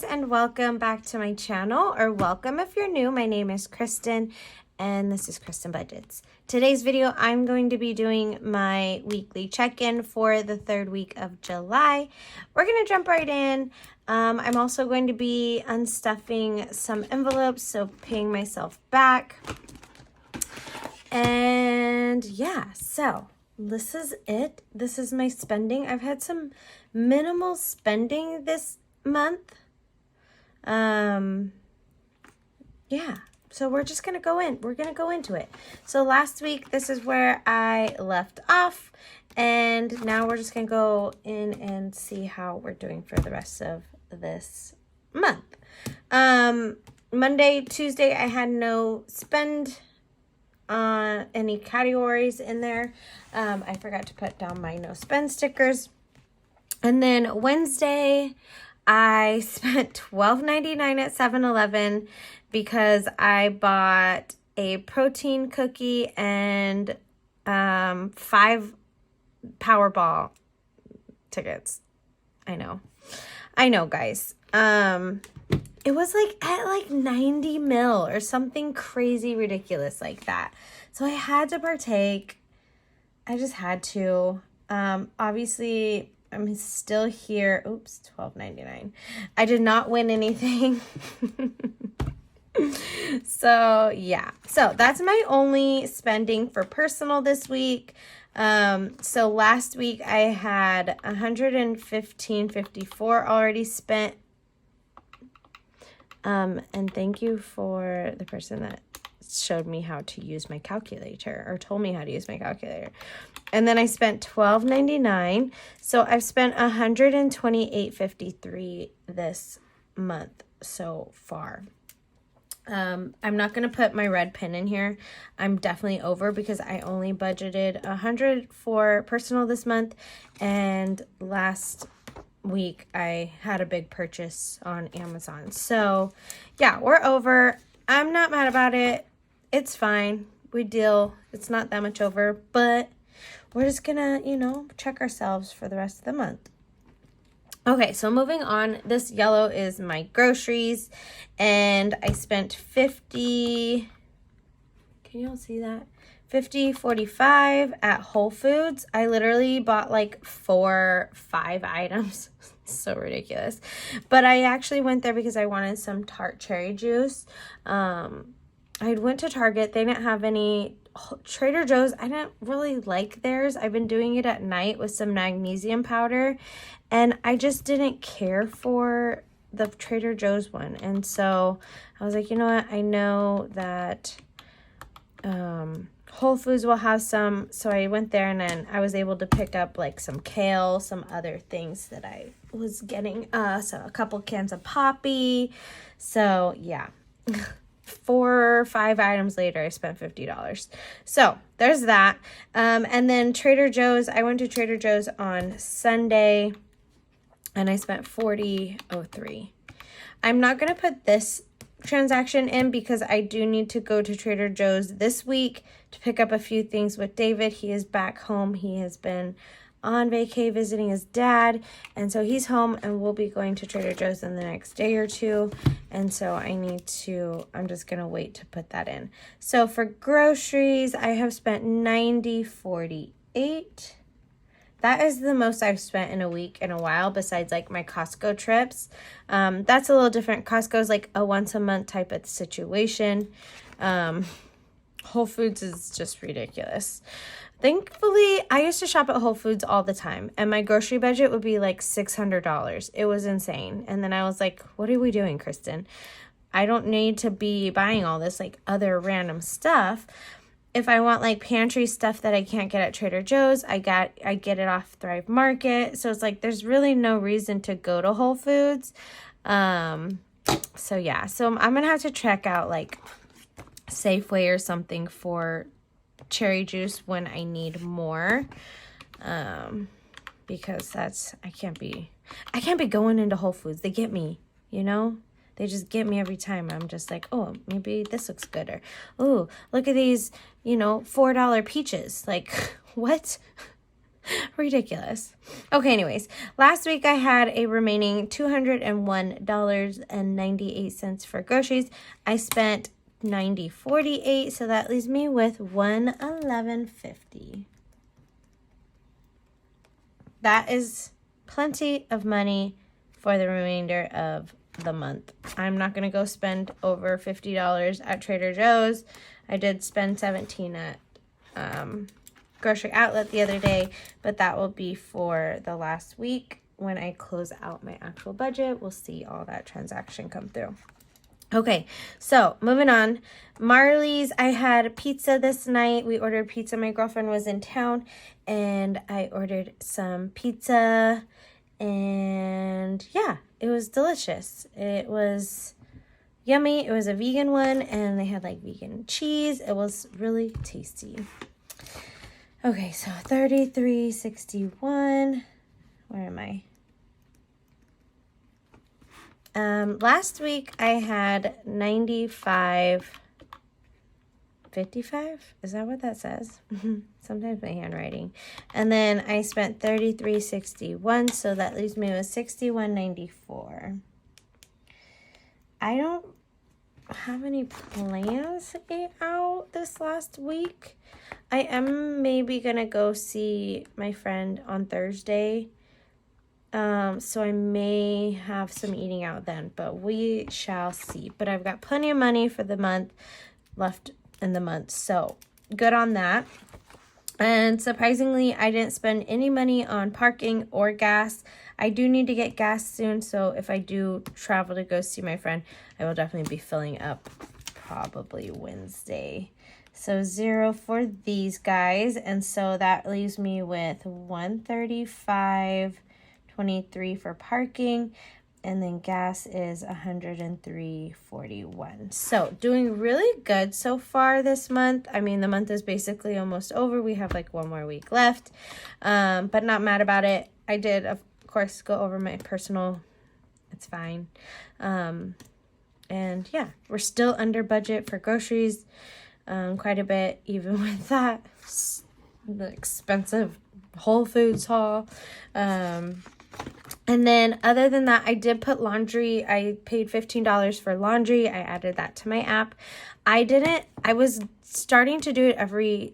and welcome back to my channel, or welcome if you're new. My name is Kristen and this is Kristen Budgets. Today's video I'm going to be doing my weekly check-in for the third week of July. We're going to jump right in. I'm also going to be unstuffing some envelopes, so paying myself back. And yeah, so this is it. This is my spending. I've had some minimal spending this month. Yeah, so we're just gonna go in. We're gonna go into it. So last week, this is where I left off, and now we're just gonna go in and see how we're doing for the rest of this month. Monday, Tuesday, I had no spend any categories in there. I forgot to put down my no spend stickers. And then Wednesday, I spent $12.99 at 7-Eleven because I bought a protein cookie and 5 Powerball tickets. I know, guys. It was at 90 mil or something crazy ridiculous like that. So I had to partake. I just had to. Obviously, I'm still here. Oops, $12.99. I did not win anything. So yeah, so that's my only spending for personal this week. So last week I had $115.54 already spent. And thank you for the person that showed me how to use my calculator, or told me how to use my calculator. And then I spent $12.99. So I've spent $128.53 this month so far. I'm not going to put my red pin in here. I'm definitely over because I only budgeted $100 for personal this month. And last week I had a big purchase on Amazon. So yeah, we're over. I'm not mad about it. It's fine. We deal. It's not that much over, but we're just gonna, check ourselves for the rest of the month. Okay, so moving on, this yellow is my groceries, and I spent $50, can you all see that? $50.45 at Whole Foods. I literally bought 5 items. So ridiculous. But I actually went there because I wanted some tart cherry juice. I went to Target. They didn't have any. Trader Joe's, I didn't really like theirs. I've been doing it at night with some magnesium powder, and I just didn't care for the Trader Joe's one. And so I was like, you know what? I know that Whole Foods will have some. So I went there, and then I was able to pick up some kale, some other things that I was getting. So a couple cans of poppy. So yeah. 4 or 5 items later, I spent $50. So there's that. And then Trader Joe's, I went to Trader Joe's on Sunday and I spent $40.03. I'm not going to put this transaction in because I do need to go to Trader Joe's this week to pick up a few things with David. He is back home. He has been on vacay visiting his dad, and so he's home, and we'll be going to Trader Joe's in the next day or two. And so I'm just gonna wait to put that in. So for groceries, I have spent $90.48. That is the most I've spent in a week in a while, besides my Costco trips. That's a little different. Costco's a once a month type of situation. Whole Foods is just ridiculous. Thankfully, I used to shop at Whole Foods all the time, and my grocery budget would be $600. It was insane. And then I was like, what are we doing, Kristen? I don't need to be buying all this other random stuff. If I want pantry stuff that I can't get at Trader Joe's, I get it off Thrive Market. So it's there's really no reason to go to Whole Foods. So yeah, so I'm going to have to check out Safeway or something for cherry juice when I need more, because I can't be going into Whole Foods. They get me, they just get me every time. I'm just oh, maybe this looks good, or oh, look at these $4 peaches. What? Ridiculous. Okay, anyways, last week I had a remaining $201.98 for groceries. I spent $90.48, so that leaves me with $111.50. That is plenty of money for the remainder of the month. I'm not going to go spend over $50 at Trader Joe's. I did spend $17 at Grocery Outlet the other day, but that will be for the last week. When I close out my actual budget, we'll see all that transaction come through. Okay, so moving on. Marley's, I had pizza this night. We ordered pizza. My girlfriend was in town, and I ordered some pizza, and yeah, it was delicious. It was yummy. It was a vegan one, and they had like vegan cheese. It was really tasty. Okay, so $33.61. Where am I? Last week I had $95.55. Is that what that says? Sometimes my handwriting. And then I spent $33.61, so that leaves me with $61.94. I don't have any plans to eat out this last week. I am maybe gonna go see my friend on Thursday. So I may have some eating out then, but we shall see. But I've got plenty of money for the month left in the month, so good on that. And surprisingly, I didn't spend any money on parking or gas. I do need to get gas soon, so if I do travel to go see my friend, I will definitely be filling up probably Wednesday. So 0 for these guys, and so that leaves me with $135.23 for parking, and then gas is $103.41. So doing really good so far this month. I mean, the month is basically almost over. We have like one more week left, but not mad about it. I did, of course, go over my personal. It's fine. And yeah, we're still under budget for groceries, quite a bit, even with that the expensive Whole Foods haul. And then other than that, I did put laundry. I paid $15 for laundry. I added that to my app. I was starting to do it every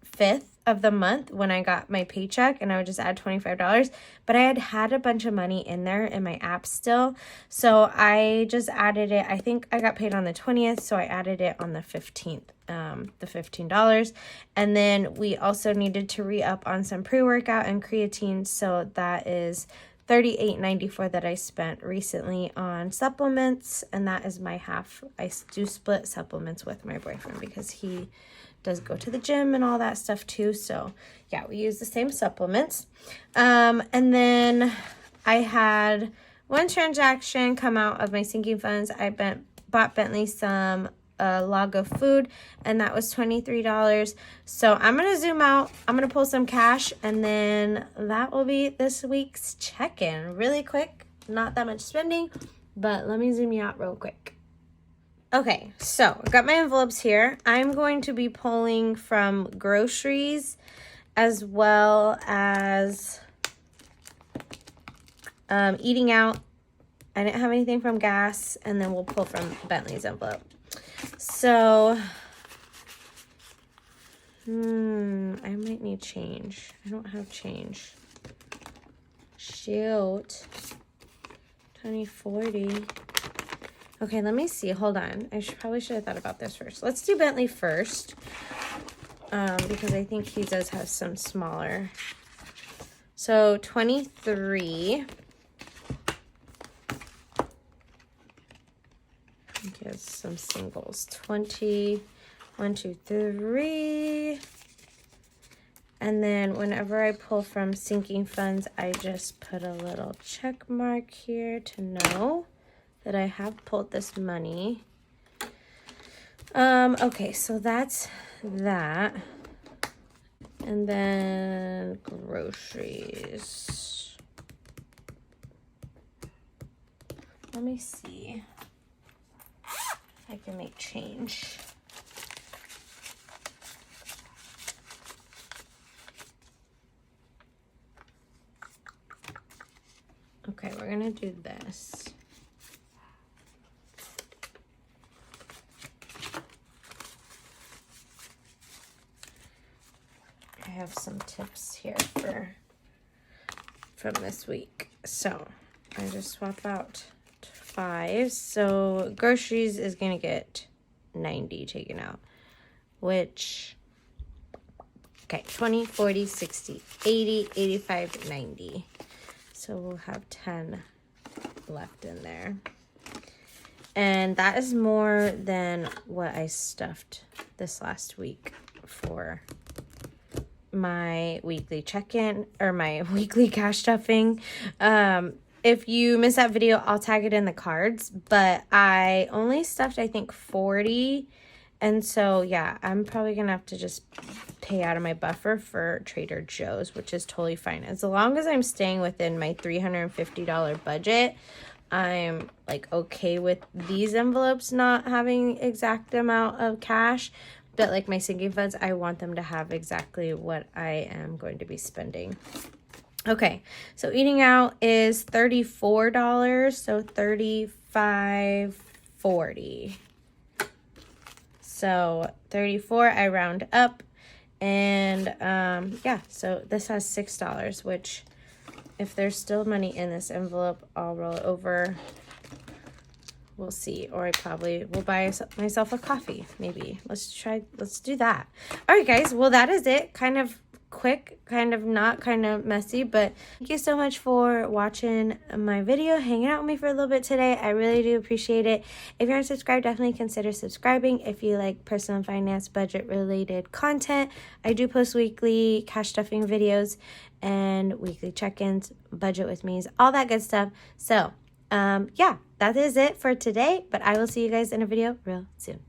5th of the month when I got my paycheck, and I would just add $25, but I had a bunch of money in there in my app still, so I just added it. I think I got paid on the 20th, so I added it on the 15th, the $15. And then we also needed to re-up on some pre-workout and creatine, so that is $38.94 that I spent recently on supplements, and that is my half. I do split supplements with my boyfriend because he does go to the gym and all that stuff too. So yeah, we use the same supplements. And then I had one transaction come out of my sinking funds. I bought Bentley some log of food, and that was $23. So I'm going to zoom out. I'm going to pull some cash, and then that will be this week's check-in. Really quick, not that much spending, but let me zoom you out real quick. Okay, so I've got my envelopes here. I'm going to be pulling from groceries as well as eating out. I didn't have anything from gas, and then we'll pull from Bentley's envelope. So, I might need change. I don't have change. Shoot. 2040. Okay, let me see. Hold on. Probably should have thought about this first. Let's do Bentley first, because I think he does have some smaller. So 23. He has some singles. 20, 1, 2, 3. And then whenever I pull from sinking funds, I just put a little check mark here to know that I have pulled this money. Okay, so that's that. And then groceries. Let me see if I can make change. we're gonna do this. I have some tips here from this week. So I just swap out 5. So groceries is gonna get 90 taken out, which, okay, 20, 40, 60, 80, 85, 90. So we'll have 10 left in there. And that is more than what I stuffed this last week for my weekly check-in or my weekly cash stuffing. If you missed that video, I'll tag it in the cards, but I only stuffed, I think, 40. And so, yeah, I'm probably going to have to just pay out of my buffer for Trader Joe's, which is totally fine. As long as I'm staying within my $350 budget, I'm like okay with these envelopes not having exact amount of cash. But like my sinking funds, I want them to have exactly what I am going to be spending. Okay, so eating out is $34, so $35.40. So 34, I round up, and yeah, so this has $6, which if there's still money in this envelope, I'll roll it over. We'll see, or I probably will buy myself a coffee, maybe. Let's do that. All right, guys, well, that is it. Kind of quick, kind of not, kind of messy, but thank you so much for watching my video, hanging out with me for a little bit today. I really do appreciate it. If you aren't subscribed, definitely consider subscribing. If you like personal finance, budget related content, I do post weekly cash stuffing videos and weekly check-ins, budget with me's, all that good stuff. So yeah, that is it for today, but I will see you guys in a video real soon.